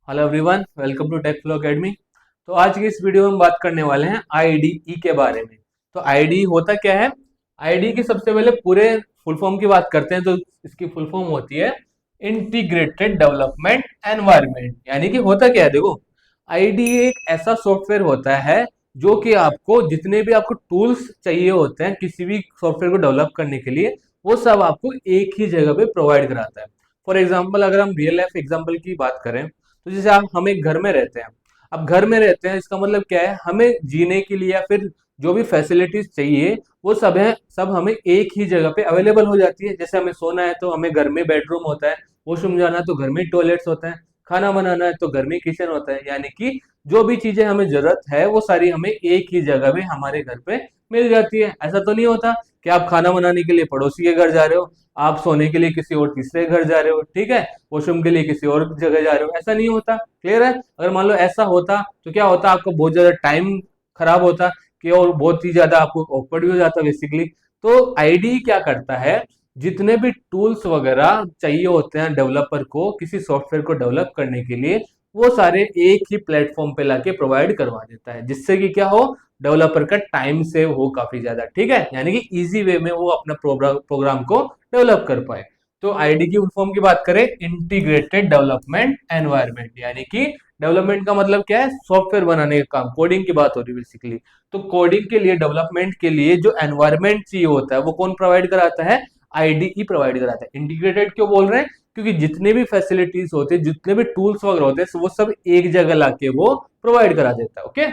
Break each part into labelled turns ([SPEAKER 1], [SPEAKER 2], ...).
[SPEAKER 1] Hello everyone, welcome to Tech Flow Academy. तो आज की इस वीडियो में हम बात करने वाले हैं आईडीई के बारे में। तो आईडीई होता क्या है? आईडीई की सबसे पहले पूरे फुल फॉर्म की बात करते हैं तो इसकी फुल फॉर्म होती है इंटीग्रेटेड डेवलपमेंट एनवायरनमेंट। यानी कि होता क्या है, देखो, आईडीई एक ऐसा सॉफ्टवेयर होता है जो कि आपको जितने भी आपको टूल्स चाहिए होते हैं किसी भी सॉफ्टवेयर को डेवलप करने के लिए, वो सब आपको एक ही जगह पे प्रोवाइड कराता है। फॉर एग्जाम्पल, अगर हम रियल लाइफ एग्जाम्पल की बात करें तो जैसे हम एक घर में रहते हैं। अब घर में रहते हैं, इसका मतलब क्या है? हमें जीने के लिए या फिर जो भी फैसिलिटीज चाहिए वो सब है, सब हमें एक ही जगह पे अवेलेबल हो जाती है। जैसे हमें सोना है तो हमें घर में बेडरूम होता है, वॉशरूम जाना है तो घर में टॉयलेट्स होते हैं, खाना बनाना है तो घर में किचन होता है। यानी कि जो भी चीजें हमें जरूरत है वो सारी हमें एक ही जगह पे हमारे घर पे मिल जाती है। ऐसा तो नहीं होता कि आप खाना बनाने के लिए पड़ोसी के घर जा रहे हो, आप सोने के लिए किसी और तीसरे घर जा रहे हो, ठीक है, वॉशरूम के लिए किसी और जगह जा रहे हो। ऐसा नहीं होता। क्लियर है? अगर मान लो ऐसा होता तो क्या होता? आपको बहुत ज्यादा टाइम खराब होता कि, और बहुत ही ज्यादा आपको ऑकवर्ड भी हो जाता बेसिकली। तो आईडी क्या करता है, जितने भी टूल्स वगैरह चाहिए होते हैं डेवलपर को किसी सॉफ्टवेयर को डेवलप करने के लिए, वो सारे एक ही प्लेटफॉर्म पे लाके प्रोवाइड करवा देता है, जिससे कि क्या हो, डेवलपर का टाइम सेव हो काफी ज्यादा। ठीक है, यानी कि इजी वे में वो अपना प्रोग्राम को डेवलप कर पाए। तो आईडी की फुल फॉर्म की बात करें, इंटीग्रेटेड डेवलपमेंट एनवायरनमेंट। यानी कि डेवलपमेंट का मतलब क्या है? सॉफ्टवेयर बनाने का काम, कोडिंग की बात हो रही है बेसिकली। तो कोडिंग के लिए, डेवलपमेंट के लिए जो एनवायरनमेंट चाहिए होता है वो कौन प्रोवाइड कराता है? आईडीई प्रोवाइड कराता है। इंटीग्रेटेड क्यों बोल रहे हैं? क्योंकि जितने भी फैसिलिटीज होते हैं, जितने भी टूल्स वगैरह होते हैं, वो सब एक जगह लाके वो प्रोवाइड करा देता है। ओके,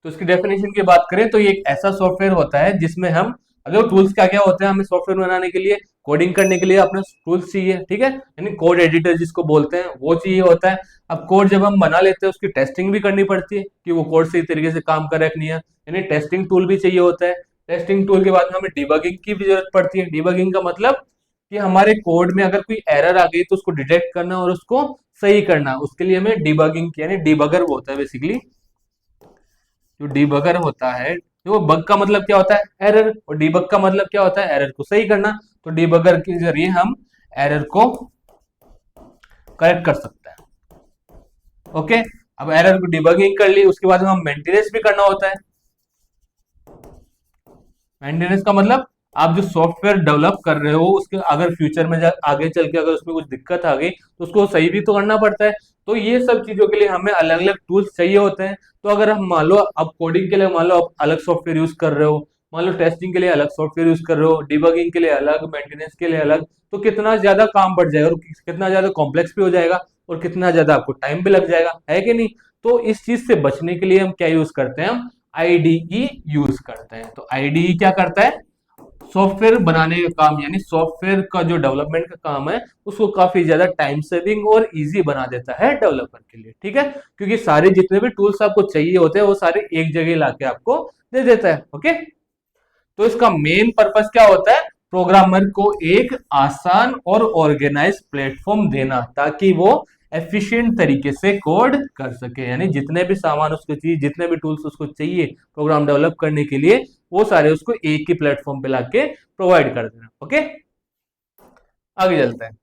[SPEAKER 1] तो इसकी डेफिनेशन की बात करें तो ये एक ऐसा सॉफ्टवेयर होता है जिसमें हम, अगर टूल्स क्या क्या होते हैं हमें सॉफ्टवेयर बनाने के लिए, कोडिंग करने के लिए अपने टूल्स चाहिए, ठीक है, यानी कोड एडिटर जिसको बोलते हैं वो चाहिए होता है। अब कोड जब हम बना लेते हैं उसकी टेस्टिंग भी करनी पड़ती है कि वो कोड सही तरीके से काम कर रहा है कि नहीं है, यानी टेस्टिंग टूल भी चाहिए होता है। टेस्टिंग टूल के बाद में हमें डिबगिंग की भी जरूरत पड़ती है। डिबगिंग का मतलब कि हमारे कोड में अगर कोई एरर आ गई तो उसको डिटेक्ट करना और उसको सही करना, उसके लिए हमें डिबगिंग की, यानी डिबगर होता है बेसिकली। जो डीबगर होता है, वो बग का मतलब क्या होता है? एरर, और डीबग का मतलब क्या होता है? एरर को सही करना। तो डीबगर के जरिए हम एरर को करेक्ट कर सकते हैं। ओके, अब एरर को डिबगिंग कर ली, उसके बाद हम मेंटेनेंस भी करना होता है। मेंटेनेंस का मतलब आप जो सॉफ्टवेयर डेवलप कर रहे हो उसके अगर फ्यूचर में आगे चल के अगर उसमें कुछ दिक्कत आ गई तो उसको सही भी तो करना पड़ता है। तो ये सब चीजों के लिए हमें अलग अलग टूल्स चाहिए होते हैं। तो अगर हम मान लो अब कोडिंग के लिए मान लो आप अलग सॉफ्टवेयर यूज कर रहे हो, मान लो टेस्टिंग के लिए अलग सॉफ्टवेयर यूज कर रहे हो, डिबगिंग के लिए अलग, मेंटेनेंस के लिए अलग, तो कितना ज्यादा काम बढ़ जाएगा और कितना ज्यादा कॉम्प्लेक्स भी हो जाएगा और कितना ज्यादा आपको टाइम भी लग जाएगा, है कि नहीं? तो इस चीज से बचने के लिए हम क्या यूज करते हैं? हम आईडीई यूज करते हैं। तो आईडीई क्या करता है? सॉफ्टवेयर बनाने का काम, यानी सॉफ्टवेयर का जो डेवलपमेंट का काम है उसको काफी ज्यादा टाइम सेविंग और इजी बना देता है डेवलपर के लिए। ठीक है, क्योंकि सारे जितने भी टूल्स आपको चाहिए होते हैं वो सारे एक जगह लाके आपको दे देता है। ओके, तो इसका मेन पर्पस क्या होता है? प्रोग्रामर को एक आसान और ऑर्गेनाइज प्लेटफॉर्म देना ताकि वो एफिशिएंट तरीके से कोड कर सके। यानी जितने भी सामान उसको चाहिए, जितने भी टूल्स उसको चाहिए प्रोग्राम डेवलप करने के लिए, वो सारे उसको एक ही प्लेटफॉर्म पे लाके प्रोवाइड कर देना। ओके, आगे चलते हैं।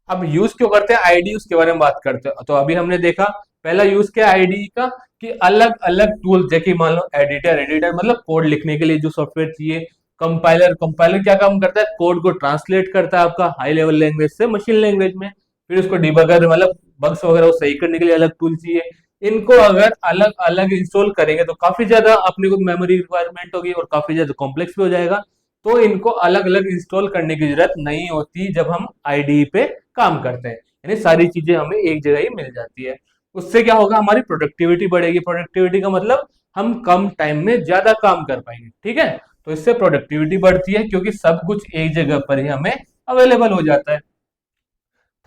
[SPEAKER 1] अब यूज क्यों करते हैं आईडी, उसके बारे में बात करते हैं। तो अभी हमने देखा पहला यूज क्या आईडी का, कि अलग अलग टूल, जैसे मान लो एडिटर, एडिटर मतलब कोड लिखने के लिए जो सॉफ्टवेयर चाहिए। कंपाइलर, कंपाइलर क्या काम करता है? कोड को ट्रांसलेट करता है आपका हाई लेवल लैंग्वेज से मशीन लैंग्वेज में। फिर उसको डिबगर मतलब बग्स वगैरह वो सही करने के लिए अलग टूल चाहिए। इनको अगर अलग अलग इंस्टॉल करेंगे तो काफी ज्यादा अपने को मेमोरी रिक्वायरमेंट होगी और काफी ज्यादा कॉम्प्लेक्स भी हो जाएगा। तो इनको अलग अलग इंस्टॉल करने की जरूरत नहीं होती जब हम आईडी पे काम करते हैं, यानी सारी चीजें हमें एक जगह ही मिल जाती है। उससे क्या होगा? हमारी प्रोडक्टिविटी बढ़ेगी। प्रोडक्टिविटी का मतलब हम कम टाइम में ज्यादा काम कर पाएंगे। ठीक है, तो इससे प्रोडक्टिविटी बढ़ती है क्योंकि सब कुछ एक जगह पर ही हमें अवेलेबल हो जाता है।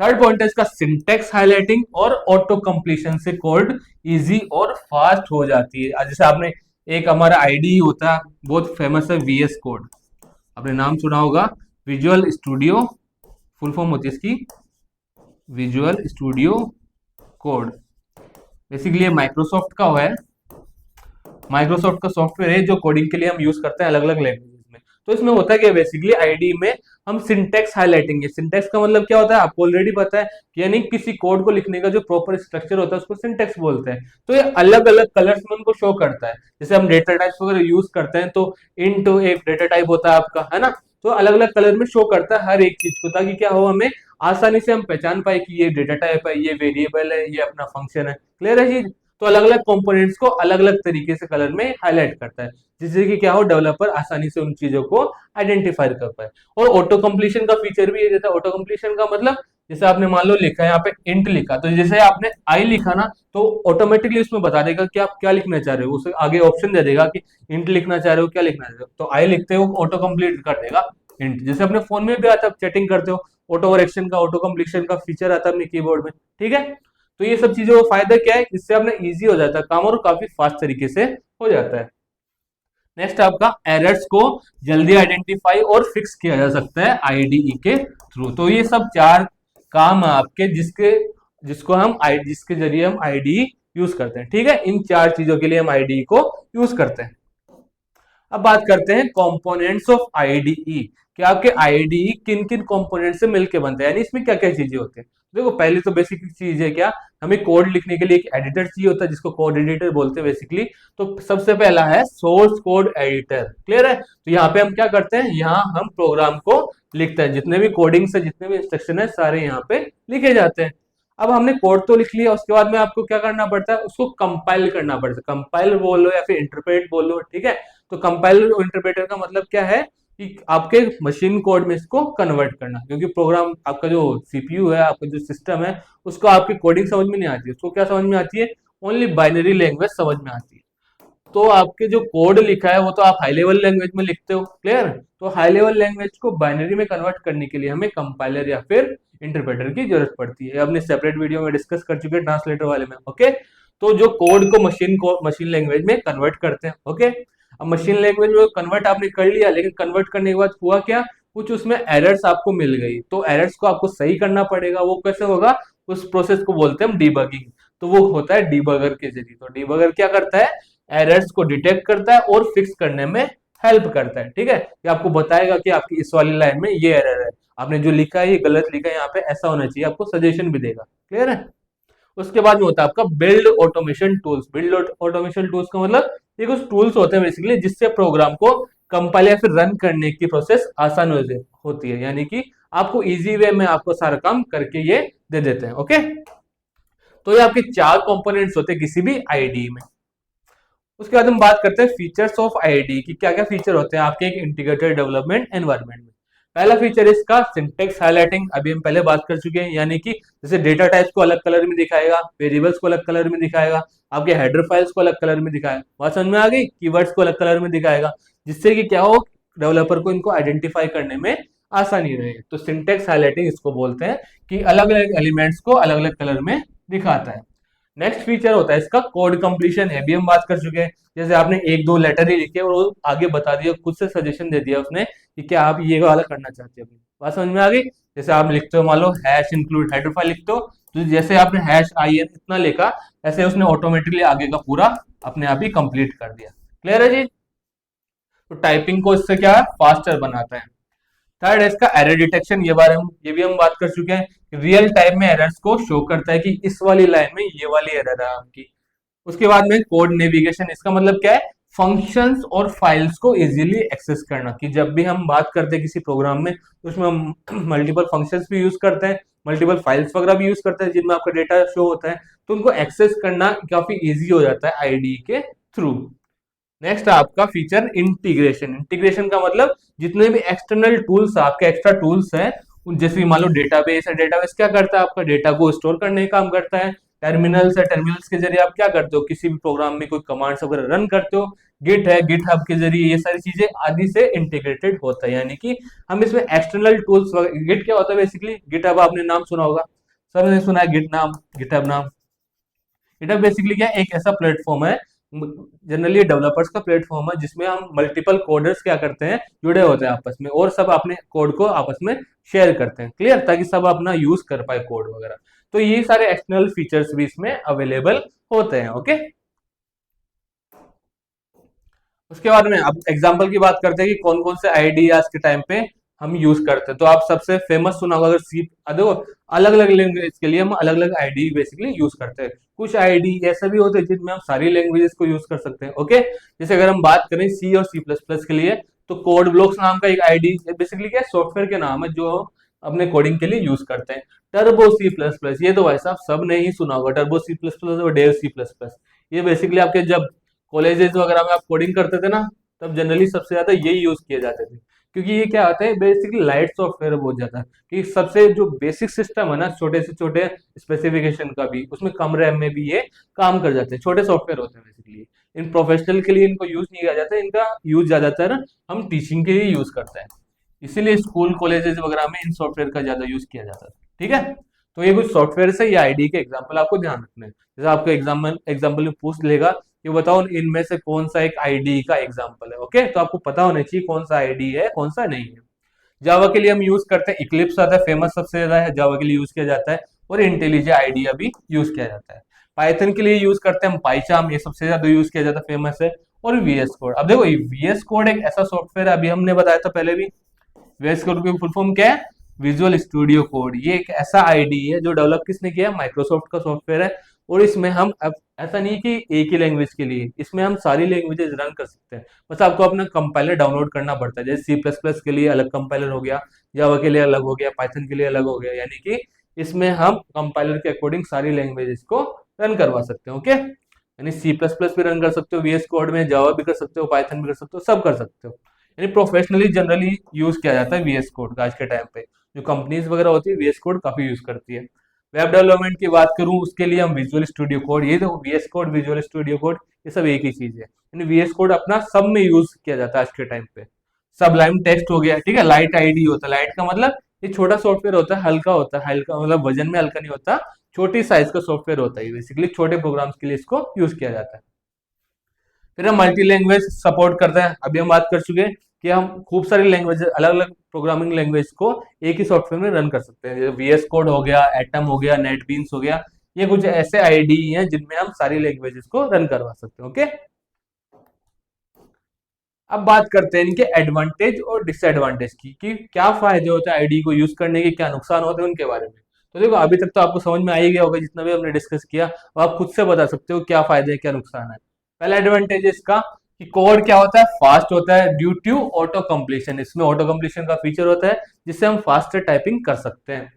[SPEAKER 1] थर्ड पॉइंट है इसका सिंटेक्स हाईलाइटिंग और ऑटो कंप्लीशन से कोड इजी और फास्ट हो जाती है। जैसे आपने एक हमारा आईडी होता है बहुत फेमस है, वीएस कोड, आपने नाम सुना होगा, विजुअल स्टूडियो, फुल फॉर्म होती है इसकी विजुअल स्टूडियो कोड। बेसिकली ये माइक्रोसॉफ्ट का है, माइक्रोसॉफ्ट का सॉफ्टवेयर है जो कोडिंग के लिए हम यूज करते हैं अलग अलग लैंग्वेजेस में। तो इसमें होता है कि बेसिकली आईडी में हम सिंटेक्स हाईलाइटिंग, सिंटेक्स का मतलब क्या होता है आपको ऑलरेडी पता है कि यानी किसी कोड को लिखने का जो प्रॉपर स्ट्रक्चर होता है उसको सिंटेक्स बोलते हैं। तो ये अलग अलग कलर्स में उनको शो करता है। जैसे हम डेटा टाइप्स वगैरह यूज करते हैं तो इंट एक डेटा टाइप होता है आपका, है ना। तो अलग अलग कलर में शो करता है हर एक चीज को, ताकि क्या हो, हमें आसानी से हम पहचान पाए कि ये डेटा टाइप है, ये वेरिएबल है, ये अपना फंक्शन है। क्लियर है चीज। तो अलग अलग कंपोनेंट्स को अलग अलग तरीके से कलर में हाईलाइट करता है, जिससे कि क्या हो, डेवलपर आसानी से उन चीजों को आइडेंटिफाई कर पाए। और ऑटो कंप्लीशन का फीचर भी है। जैसे ऑटो कंप्लीशन का मतलब, जैसे आपने मान लो लिखा है यहाँ पे इंट लिखा, तो जैसे आपने आई लिखा ना, तो ऑटोमेटिकली उसमें बता देगा कि आप क्या लिखना चाह रहे हो। उसे आगे ऑप्शन दे देगा कि इंट लिखना चाह रहे हो, क्या लिखना चाह रहे हो। तो आई लिखते हो ऑटो कंप्लीट कर देगा इंट। जैसे अपने फोन में भी आता है, चैटिंग करते हो, ऑटो करेक्शन का, ऑटो कंप्लीशन का फीचर आता है अपने कीबोर्ड में। ठीक है। तो ये सब चीजों का फायदा क्या है, इससे अपना इजी हो जाता है काम और काफी फास्ट तरीके से हो जाता है। नेक्स्ट आपका एरर्स को जल्दी आइडेंटिफाई और फिक्स किया जा सकता है आईडीई के थ्रू। तो ये सब चार काम है आपके जिसको हम जिसके जरिए हम आईडीई यूज करते हैं। ठीक है। इन चार चीजों के लिए हम आईडीई को यूज करते हैं। अब बात करते हैं कंपोनेंट्स ऑफ आईडीई कि आपके आईडीई किन किन कंपोनेंट से मिलकर बनते हैं, यानी इसमें क्या क्या चीजें होती हैं। देखो पहली तो बेसिक चीज है क्या, हमें कोड लिखने के लिए एक एडिटर चाहिए होता है जिसको कोड एडिटर बोलते हैं बेसिकली। तो सबसे पहला है सोर्स कोड एडिटर। क्लियर है। तो यहाँ पे हम क्या करते हैं, यहाँ हम प्रोग्राम को लिखते हैं, जितने भी कोडिंग से जितने भी इंस्ट्रक्शन है सारे यहाँ पे लिखे जाते हैं। अब हमने कोड तो लिख लिया, उसके बाद में आपको क्या करना पड़ता है, उसको कंपाइल करना पड़ता है। कंपाइल बोलो या फिर इंटरप्रेट बोलो, ठीक है। तो कंपाइलर और इंटरप्रेटर का मतलब क्या है कि आपके मशीन कोड में इसको कन्वर्ट करना, क्योंकि प्रोग्राम आपका जो सीपीयू है, आपका जो सिस्टम है, उसको आपकी कोडिंग समझ में नहीं आती है। उसको क्या समझ में आती है, ओनली बाइनरी लैंग्वेज समझ में आती है। तो आपके जो कोड लिखा है वो तो आप हाई लेवल लैंग्वेज में लिखते हो। क्लियर। तो हाई लेवल लैंग्वेज को बाइनरी में कन्वर्ट करने के लिए हमें कंपाइलर या फिर इंटरप्रेटर की जरूरत पड़ती है। अपने सेपरेट वीडियो में डिस्कस कर चुके हैं ट्रांसलेटर वाले में। ओके। तो जो कोड को मशीन लैंग्वेज में कन्वर्ट करते हैं। ओके। अब मशीन लैंग्वेज में कन्वर्ट आपने कर लिया, लेकिन कन्वर्ट करने के बाद हुआ क्या, कुछ उसमें एरर्स आपको मिल गई। तो एरर्स को आपको सही करना पड़ेगा। वो कैसे होगा, उस प्रोसेस को बोलते हैं हम डीबगिंग। तो वो होता है डीबगर के जरिए। तो डीबगर क्या करता है, एरर्स को डिटेक्ट करता है और फिक्स करने में हेल्प करता है। ठीक है। ये आपको बताएगा कि आपकी इस वाली लाइन में ये एरर है, आपने जो लिखा है ये गलत लिखा है, यहाँ पे ऐसा होना चाहिए, आपको सजेशन भी देगा। क्लियर है। उसके बाद में होता है आपका build automation tools. Build automation tools का मतलब ये कुछ टूल्स होते हैं बेसिकली जिससे प्रोग्राम को कंपाइल या फिर रन करने की प्रोसेस आसान होती है, यानी कि आपको इजी वे में आपको सारा काम करके ये दे देते हैं। ओके। तो ये आपके चार कंपोनेंट्स होते हैं किसी भी आईडी में। उसके बाद हम बात करते हैं फीचर्स ऑफ आईडी की, क्या क्या फीचर होते हैं आपके एक इंटीग्रेटेड डेवलपमेंट एनवायरनमेंट में। पहला फीचर इसका सिंटेक्स हाईलाइटिंग, अभी हम पहले बात कर चुके हैं, यानी कि जैसे डेटा टाइप्स को अलग कलर में दिखाएगा, वेरिएबल्स को अलग कलर में दिखाएगा, आपके हेडर फाइल्स को अलग कलर में दिखाएगा, बात समझ में आ गई, कीवर्ड्स को अलग कलर में दिखाएगा, जिससे कि क्या हो, डेवलपर को इनको आइडेंटिफाई करने में आसानी रहे। तो सिंटेक्स हाईलाइटिंग इसको बोलते हैं कि अलग अलग एलिमेंट्स को अलग अलग कलर में दिखाता है। नेक्स्ट फीचर होता है इसका कोड कंप्लीशन है, अभी हम बात कर चुके हैं। जैसे आपने एक दो लेटर ही लिखे और वो आगे बता दिया, खुद से सजेशन दे दिया उसने कि क्या आप ये वाला करना चाहते हो। बात समझ में आ गई। जैसे आप लिखते हो, मान लो हैश इंक्लूड हेडर फाइल लिखते हो, तो जैसे आपने हैश आई एन इतना लिखा, ऐसे उसने ऑटोमेटिकली आगे का पूरा अपने आप ही कंप्लीट कर दिया। क्लियर है जी। तो टाइपिंग को इससे क्या है, फास्टर बनाता है। थर्ड है इसका एरर डिटेक्शन, ये भी हम बात कर चुके हैं। रियल टाइम में एरर्स को शो करता है कि इस वाली लाइन में ये वाली एरर है आपकी। उसके बाद में कोड नेविगेशन, इसका मतलब क्या है, फंक्शंस और फाइल्स को इजीली एक्सेस करना, कि जब भी हम बात करते हैं किसी प्रोग्राम में तो उसमें हम मल्टीपल फंक्शंस भी यूज करते हैं, मल्टीपल फाइल्स वगैरह भी यूज करते हैं जिनमें आपका डेटा शो होता है, तो उनको एक्सेस करना काफी इजी हो जाता है आईडी के थ्रू। नेक्स्ट आपका फीचर इंटीग्रेशन। इंटीग्रेशन का मतलब जितने भी एक्सटर्नल टूल्स आपके एक्स्ट्रा टूल्स हैं, जैसे मान लो डेटाबेस है, डेटाबेस क्या करता है, आपका डेटा को स्टोर करने का काम करता है। टर्मिनल्स है, टर्मिनल्स के जरिए आप क्या करते हो, किसी भी प्रोग्राम में कोई कमांड्स वगैरह रन करते हो। गिट है, गिट हब के जरिए ये सारी चीजें आदि से इंटीग्रेटेड होता है, यानी कि हम इसमें एक्सटर्नल टूल्स। गिट क्या होता है बेसिकली, गिट हब आपने नाम सुना होगा, सबने सुना है गिट नाम, गिट हब नाम। गिटहब बेसिकली क्या है, एक ऐसा प्लेटफॉर्म है, जनरली डेवलपर्स का प्लेटफॉर्म है, जिसमें हम मल्टीपल कोडर्स क्या करते हैं, जुड़े होते हैं आपस में, और सब अपने कोड को आपस में शेयर करते हैं। क्लियर, ताकि सब अपना यूज कर पाए कोड वगैरह। तो ये सारे एक्सटर्नल फीचर्स भी इसमें अवेलेबल होते हैं। ओके। उसके बाद में अब एग्जाम्पल की बात करते हैं कि कौन कौन से आईडी आज के टाइम पे हम यूज करते हैं। तो आप सबसे फेमस सुना होगा अगर सी, देखो अलग अलग लैंग्वेज के लिए हम अलग अलग आईडी बेसिकली यूज करते हैं। कुछ आईडी ऐसे भी होते हैं जिनमें हम सारी लैंग्वेजेस को यूज कर सकते हैं। ओके, जैसे अगर हम बात करें सी और सी प्लस प्लस के लिए, तो कोड ब्लॉक्स नाम का एक आईडी बेसिकली क्या सॉफ्टवेयर के नाम है जो अपने कोडिंग के लिए यूज करते हैं। टर्बो सी प्लस प्लस, ये तो भाई साहब सब ने ही सुना होगा, टर्बो सी प्लस प्लस और डेव सी प्लस प्लस। ये बेसिकली आपके जब कॉलेजेस वगैरह में आप कोडिंग करते थे ना, तब जनरली सबसे ज्यादा यही यूज किए जाते थे, क्योंकि ये क्या होता है बेसिकली लाइट सॉफ्टवेयर है बहुत ज्यादा, कि सबसे जो बेसिक सिस्टम है ना छोटे से छोटे स्पेसिफिकेशन का भी, उसमें कम रैम में भी ये काम कर जाते हैं। छोटे सॉफ्टवेयर होते हैं बेसिकली, इन प्रोफेशनल के लिए इनको यूज नहीं किया जाता, इनका यूज ज्यादातर हम टीचिंग के लिए यूज करते हैं, इसीलिए स्कूल कॉलेजेस वगैरह में इन सॉफ्टवेयर का ज्यादा यूज किया जाता है। ठीक है, तो ये कुछ सॉफ्टवेयर से ये आईडी के एग्जाम्पल आपको ध्यान रखना है। जैसे आपको एग्जाम्पल में पूछ लेगा कि बताओ इनमें से कौन सा एक आईडी का एग्जाम्पल है। ओके, तो आपको पता होना चाहिए कौन सा आईडी है कौन सा नहीं है। जावा के लिए हम यूज करते हैं इक्लिप्स, आता है फेमस सबसे ज्यादा है, जावा के लिए यूज किया जाता है, और इंटेलिजे आईडिया भी यूज किया जाता है। पाइथन के लिए यूज करते हैं हम पाइचार्म, ये सबसे ज्यादा यूज किया जाता है, फेमस है। और वीएस कोड, अब देखो वीएस कोड एक ऐसा सॉफ्टवेयर है, अभी हमने बताया था पहले भी, वीएस कोड की फुल फॉर्म क्या है, विजुअल स्टूडियो कोड। ये एक ऐसा आईडी है जो डेवलप किसने किया, माइक्रोसॉफ्ट का सॉफ्टवेयर है। और इसमें हम अब ऐसा नहीं कि एक ही लैंग्वेज के लिए, इसमें हम सारी लैंग्वेजेस रन कर सकते हैं, बस आपको अपना कंपाइलर डाउनलोड करना पड़ता है। जैसे सी प्लस प्लस के लिए अलग कंपाइलर हो गया, जावा के लिए अलग हो गया, पाइथन के लिए अलग हो गया, यानी कि इसमें हम कंपाइलर के अकॉर्डिंग सारी लैंग्वेजेस को रन करवा सकते हैं। ओके, यानी सी प्लस प्लस भी रन कर सकते हो वीएस कोड में, जावा भी कर सकते हो, पाइथन भी कर सकते हो, सब कर सकते हो। यानी प्रोफेशनली जनरली यूज किया जाता है वीएस कोड आज के टाइम पे, जो कंपनीज वगैरह होती है वीएस कोड काफी यूज करती है। वेब डेवलपमेंट की बात करूं उसके लिए हम विजुअल स्टूडियो कोड, ये तो VS Code Visual Studio Code ये सब एक ही चीज है, यानी वीएस कोड अपना सब में यूज किया जाता है आज के टाइम पे। सबलाइम टेक्स्ट हो गया, ठीक है, लाइट आईडी होता है, लाइट का मतलब ये छोटा सॉफ्टवेयर होता है, हल्का होता है, हल्का मतलब वजन में हल्का नहीं होता, छोटी साइज का सॉफ्टवेयर होता है, बेसिकली छोटे प्रोग्राम्स के लिए इसको यूज किया जाता है। फिर हम मल्टी लैंग्वेज सपोर्ट करते हैं, अभी हम बात कर चुके हैं कि हम खूब सारी लैंग्वेज, अलग अलग प्रोग्रामिंग लैंग्वेज को एक ही सॉफ्टवेयर में रन कर सकते हैं। जैसे वीएस कोड हो गया, एटम हो गया, नेटबीन्स हो गया, ये कुछ ऐसे आईडी हैं जिनमें हम सारी लैंग्वेजेस को रन करवा सकते हैं। ओके, अब बात करते हैं इनके एडवांटेज और डिसएडवांटेज की, कि क्या फायदे होते हैं आईडी को यूज करने के, क्या नुकसान होते हैं उनके बारे में। तो देखो अभी तक तो आपको समझ में आ ही गया होगा, जितना भी हमने डिस्कस किया वो आप खुद से बता सकते हो क्या फायदे हैं क्या नुकसान है। पहला एडवांटेज इसका कि कोड क्या होता है, फास्ट होता है ड्यू टू ऑटो कंप्लीशन, इसमें ऑटो कंप्लीशन का फीचर होता है जिससे हम फास्टर टाइपिंग कर सकते हैं।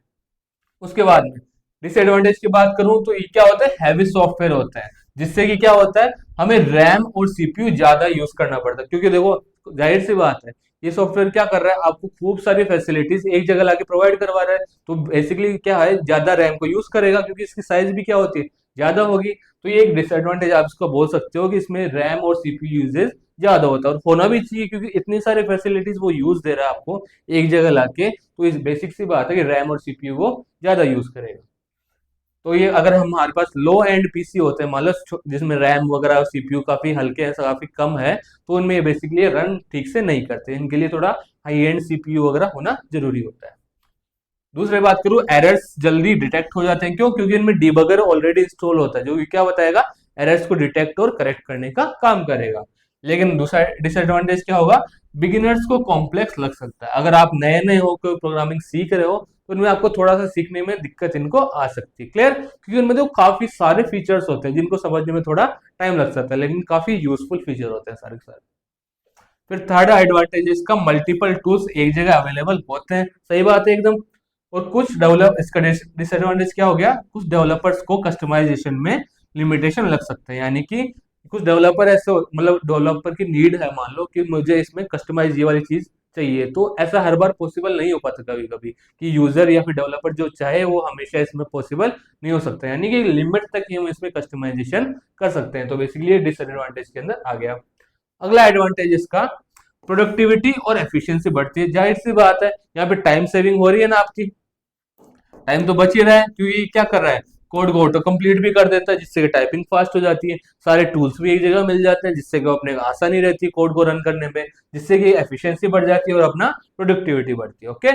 [SPEAKER 1] उसके बाद में डिसएडवांटेज की बात करूं तो ये क्या होता है, हैवी सॉफ्टवेयर होता है, जिससे कि क्या होता है हमें रैम और सीपीयू ज्यादा यूज करना पड़ता है। क्योंकि देखो जाहिर सी बात है, ये सॉफ्टवेयर क्या कर रहा है, आपको खूब सारी फैसिलिटीज एक जगह लाके प्रोवाइड करवा रहा है, तो बेसिकली क्या है ज्यादा रैम को यूज करेगा, क्योंकि इसकी साइज भी क्या होती है ज्यादा होगी। तो ये एक डिसएडवांटेज आप इसको बोल सकते हो कि इसमें रैम और सीपीयू यूजेज ज्यादा होता है, और होना भी चाहिए क्योंकि इतनी सारी फैसिलिटीज वो यूज दे रहा है आपको एक जगह लाके, तो इस बेसिक सी बात है कि रैम और सीपीयू वो ज्यादा यूज करेगा। तो ये अगर हमारे पास लो एंड पीसी होते हैं, मान लो जिसमें रैम वगैरह सीपीयू काफी हल्के हैं, काफी कम है, तो उनमें ये बेसिकली रन ठीक से नहीं करते, इनके लिए थोड़ा हाई एंड सीपीयू वगैरह होना जरूरी होता है। दूसरी बात करूं, एरर्स जल्दी डिटेक्ट हो जाते हैं, क्यों, क्योंकि इनमें डिबगर ऑलरेडी इंस्टॉल होता है जो क्या बताएगा, एरर्स को डिटेक्ट और करेक्ट करने का काम करेगा। लेकिन दूसरा डिसएडवांटेज क्या होगा, बिगिनर्स को कॉम्प्लेक्स लग सकता है, अगर आप नए नए हो कोई प्रोग्रामिंग सीख रहे हो तो इनमें आपको थोड़ा सा सीखने में दिक्कत इनको आ सकती है। क्लियर, क्योंकि उनमें तो काफी सारे फीचर्स होते हैं जिनको समझने में थोड़ा टाइम लग सकता है, लेकिन काफी यूजफुल फीचर होते हैं सारे के सारे। फिर थर्ड एडवांटेज इसका, मल्टीपल टूल्स एक जगह अवेलेबल होते हैं, सही बात है एकदम। और कुछ डेवलप इसका डिसएडवांटेज क्या हो गया, कुछ डेवलपर्स को कस्टमाइजेशन में लिमिटेशन लग सकते हैं, यानी कि कुछ डेवलपर ऐसे मतलब डेवलपर की नीड है, मान लो कि मुझे इसमें कस्टमाइज ये वाली चीज चाहिए, तो ऐसा हर बार पॉसिबल नहीं हो पाता कभी कभी, कि यूजर या फिर डेवलपर जो चाहे वो हमेशा इसमें पॉसिबल नहीं हो सकता, यानी कि लिमिट तक ही हम इसमें कस्टमाइजेशन कर सकते हैं, तो बेसिकली ये डिसएडवांटेज के अंदर आ गया। अगला एडवांटेज इसका, प्रोडक्टिविटी और एफिशिएंसी बढ़ती है, जाहिर सी बात है यहाँ पे टाइम सेविंग हो रही है ना आपकी, टाइम तो बच ही रहा है क्योंकि क्या कर रहा है, कोड को ऑटो कंप्लीट भी कर देता है, जिससे कि टाइपिंग फास्ट हो जाती है, सारे टूल्स भी एक जगह मिल जाते हैं, जिससे कि अपने आसानी रहती है कोड को रन करने में, जिससे कि एफिशिएंसी बढ़ जाती है और अपना प्रोडक्टिविटी बढ़ती है। ओके,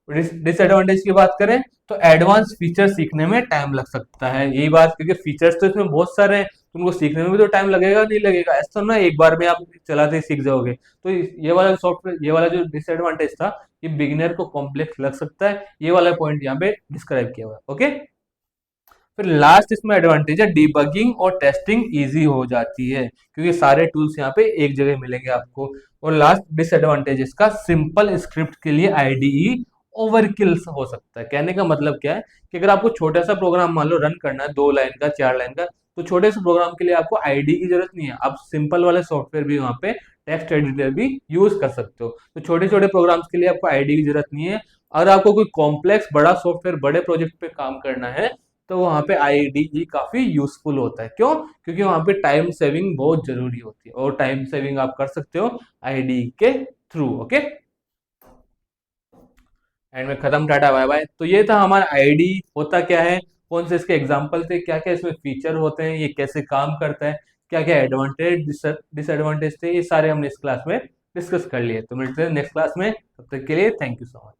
[SPEAKER 1] डिसएडवांटेज की बात करें तो एडवांस फीचर सीखने में टाइम लग सकता है, यही बात, क्योंकि फीचर्स तो इसमें बहुत सारे हैं, तो उनको सीखने में भी तो टाइम लगेगा, नहीं लगेगा? ऐसा ना एक बार में आप चलाते ही सीख जाओगे। तो ये वाला सॉफ्टवेयर, ये वाला जो डिसएडवांटेज था, ये बिगिनर को कॉम्प्लेक्स लग सकता है, ये वाला पॉइंट यहाँ पे डिस्क्राइब किया हुआ है। ओके, फिर लास्ट इसमें एडवांटेज है, डीबगिंग और टेस्टिंग इजी हो जाती है क्योंकि सारे टूल्स यहाँ पे एक जगह मिलेंगे आपको। और लास्ट डिसएडवांटेज इसका, सिंपल स्क्रिप्ट के लिए आईडीई ओवरकिल हो सकता है। कहने का मतलब क्या है कि अगर आपको छोटा सा प्रोग्राम मान लो रन करना है, 2 लाइन का 4 लाइन का, तो छोटे से प्रोग्राम के लिए आपको आईडी की जरूरत नहीं है। आप सिंपल वाले सॉफ्टवेयर भी वहाँ पे टेक्स्ट एडिटर भी यूज कर सकते हो। तो छोटे छोटे प्रोग्राम्स के लिए आपको आईडी की जरूरत नहीं है। अगर आपको कोई कॉम्प्लेक्स बड़ा सॉफ्टवेयर बड़े प्रोजेक्ट पे काम करना है, तो वहाँ पे आईडीई काफी यूजफुल होता है। क्यों? क्योंकि वहाँ पे टाइम सेविंग बहुत जरूरी होती है, और टाइम सेविंग आप कर सकते हो आईडीई के थ्रू। ओके, एंड में खत्म, टाटा बाय बाय। तो ये था हमारा आईडी होता क्या है, कौन से इसके एग्जाम्पल थे, क्या क्या इसमें फीचर होते हैं, ये कैसे काम करता है, क्या क्या एडवांटेज डिसएडवांटेज थे, ये सारे हमने इस क्लास में डिस्कस कर लिए। तो मिलते हैं नेक्स्ट क्लास में, तब तक के लिए थैंक यू सो मच।